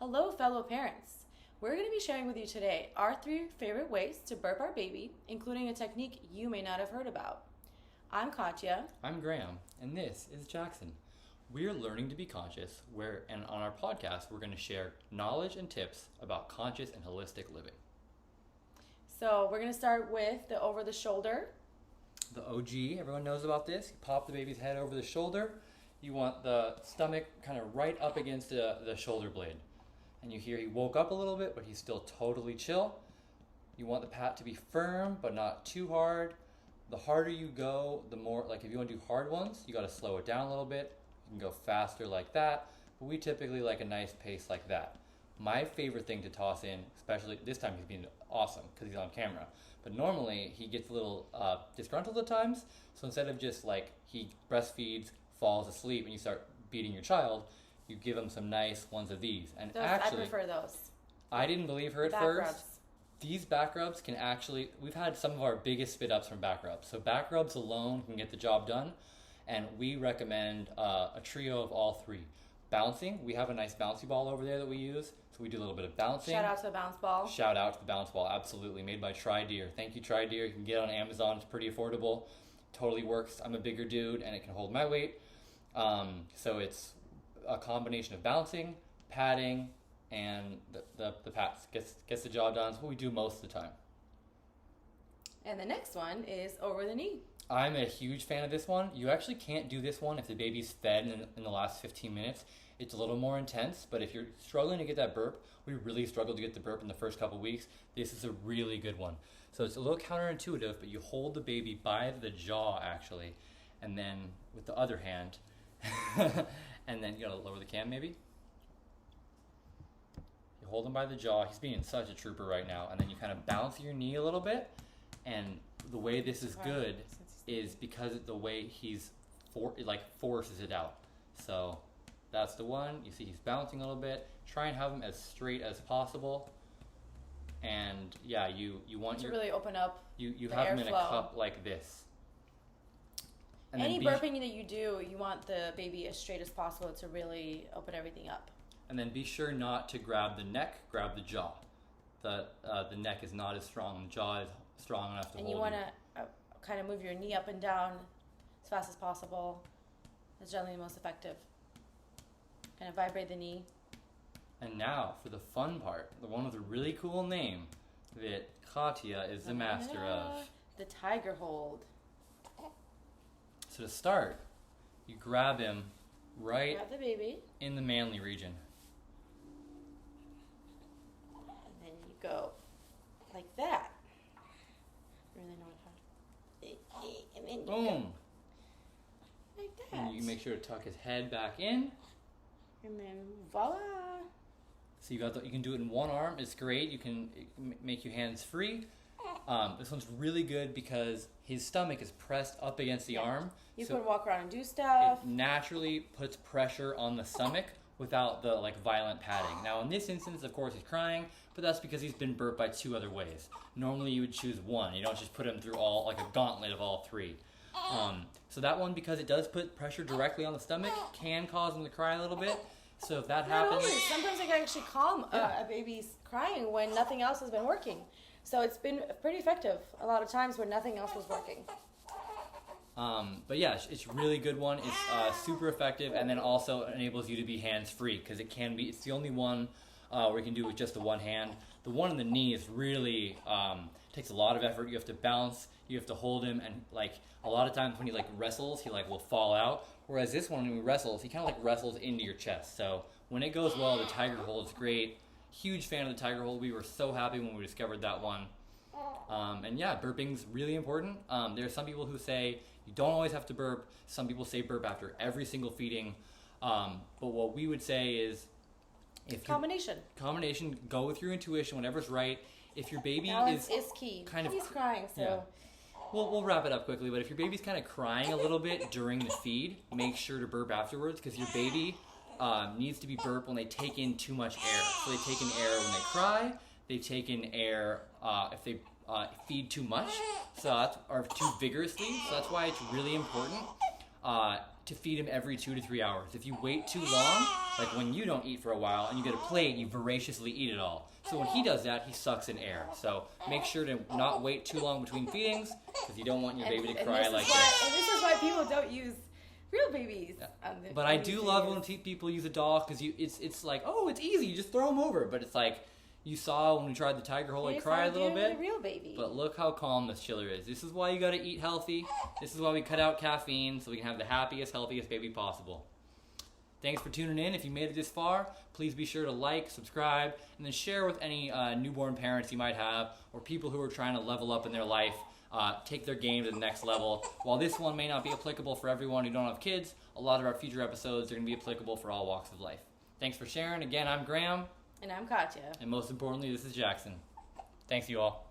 Hello, fellow parents. We're going to be sharing with you today our 3 favorite ways to burp our baby, including a technique you may not have heard about. I'm Katya. I'm Graham, and this is Jackson. We're learning to be conscious, and on our podcast, we're going to share knowledge and tips about conscious and holistic living. So we're going to start with the over the shoulder. The OG, everyone knows about this. You pop the baby's head over the shoulder. You want the stomach kind of right up against the shoulder blade. And you hear he woke up a little bit, but he's still totally chill. You want the pat to be firm, but not too hard. The harder you go, the more, like if you want to do hard ones, you got to slow it down a little bit. You can go faster like that, but we typically like a nice pace like that. My favorite thing to toss in, especially this time he's being awesome because he's on camera, but normally he gets a little disgruntled at times, so instead of just like he breastfeeds, falls asleep, and you start beating your child, you give him some nice ones of these. And actually, I prefer those. I didn't believe her at Back first. rubs. These back rubs can actually, we've had some of our biggest spit ups from back rubs. So back rubs alone can get the job done. And we recommend a trio of all 3. Bouncing, we have a nice bouncy ball over there that we use. So we do a little bit of bouncing. Shout out to the bounce ball. Shout out to the bounce ball, absolutely. Made by Tri-Deer. Thank you, Tri-Deer. You can get it on Amazon. It's pretty affordable. Totally works. I'm a bigger dude and it can hold my weight. So it's a combination of bouncing, padding, and the pats. Gets the job done. It's what we do most of the time. And the next one is over the knee. I'm a huge fan of this one. You actually can't do this one if the baby's fed in the last 15 minutes. It's a little more intense, but if you're struggling to get that burp, we really struggled to get the burp in the first couple weeks. This is a really good one. So it's a little counterintuitive, but you hold the baby by the jaw actually, and then with the other hand, and then you gotta lower the cam maybe. You hold him by the jaw. He's being such a trooper right now, and then you kind of bounce your knee a little bit, and the way this is good is because of the way he's forces it out. So that's the one. You see he's bouncing a little bit. Try and have him as straight as possible. And yeah, you want to really open up. You the have him in a airflow. cup like this. And Any then burping that you do, you want the baby as straight as possible to really open everything up. And then be sure not to grab the neck, grab the jaw. The neck is not as strong. The jaw is strong enough to hold And you want to kind of move your knee up and down as fast as possible. That's generally the most effective. Kind of vibrate the knee. And now for the fun part, the one with a really cool name that Katya is the master of. The tiger hold. So to start, you grab him right Grab the baby. in the manly region. And then you go like that. Really know how. And then you Boom. go like that. And you make sure to tuck his head back in. And then voila. So you can do it in one arm. It's great. You can make your hands free. This one's really good because his stomach is pressed up against the arm. You so can walk around and do stuff. it naturally puts pressure on the stomach without the violent padding. Now in this instance, of course, he's crying, but that's because he's been burped by 2 other ways. Normally you would choose one. You don't just put him through all a gauntlet of all 3. So that one, because it does put pressure directly on the stomach, can cause him to cry a little bit. So if that Not happens, always. Sometimes I can actually calm a baby's crying when nothing else has been working. So it's been pretty effective a lot of times when nothing else was working. but yeah, it's a really good one. It's super effective, and then also enables you to be hands-free because it's the only one where you can do it with just the one hand. The one in the knee is really takes a lot of effort. You have to bounce, you have to hold him, and a lot of times when he wrestles, he will fall out. Whereas this one, when he wrestles, he kind of wrestles into your chest. So when it goes well, the tiger hold is great. Huge fan of the tiger hold. We were so happy when we discovered that one. And yeah, burping's really important. There are some people who say you don't always have to burp. Some people say burp after every single feeding. But what we would say is, Combination, go with your intuition, whatever's right. If your baby balance is key. kind of He's crying, so. Yeah. We'll wrap it up quickly, but if your baby's kind of crying a little bit during the feed, make sure to burp afterwards because your baby needs to be burped when they take in too much air. So they take in air when they cry, they take in air if they feed too much, or too vigorously. So that's why it's really important to feed him every 2 to 3 hours. If you wait too long, like when you don't eat for a while and you get a plate, you voraciously eat it all. So when he does that, he sucks in air. So make sure to not wait too long between feedings because you don't want your baby to cry like this. And this is why people don't use real babies. Yeah. But I do love when people use a doll because it's like, oh, it's easy. You just throw them over. But it's like, you saw when we tried the tiger hole, he cried a little bit. Real baby. But look how calm this chiller is. This is why you got to eat healthy. This is why we cut out caffeine so we can have the happiest, healthiest baby possible. Thanks for tuning in. If you made it this far, please be sure to like, subscribe, and then share with any newborn parents you might have or people who are trying to level up in their life, take their game to the next level. While this one may not be applicable for everyone who don't have kids, a lot of our future episodes are going to be applicable for all walks of life. Thanks for sharing. Again, I'm Graham. And I'm Katya. And most importantly, this is Jackson. Thanks, you all.